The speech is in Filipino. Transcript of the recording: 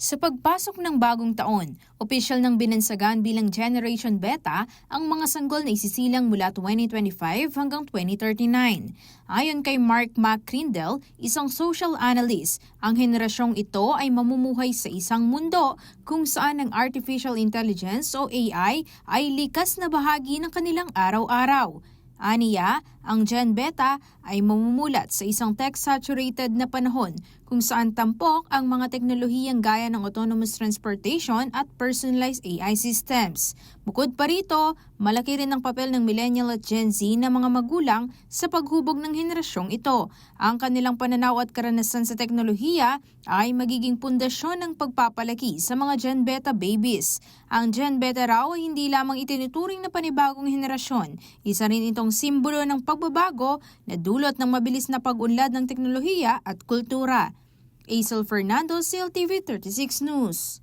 Sa pagpasok ng bagong taon, opisyal ng binansagan bilang Generation Beta ang mga sanggol na isisilang mula 2025 hanggang 2039. Ayon kay Mark McCrindle, isang social analyst, ang henerasyong ito ay mamumuhay sa isang mundo kung saan ang artificial intelligence o AI ay likas na bahagi ng kanilang araw-araw. Aniya, ang Gen Beta ay mamumulat sa isang tech-saturated na panahon kung saan tampok ang mga teknolohiyang gaya ng autonomous transportation at personalized AI systems. Bukod pa rito, malaki rin ang papel ng millennial at Gen Z na mga magulang sa paghubog ng henerasyong ito. Ang kanilang pananaw at karanasan sa teknolohiya ay magiging pundasyon ng pagpapalaki sa mga Gen Beta babies. Ang Gen Beta raw ay hindi lamang itinuturing na panibagong henerasyon, isa rin itong simbolo ng pagbabago na dulot ng mabilis na pag-unlad ng teknolohiya at kultura. Aisel Fernando, CLTV36 News.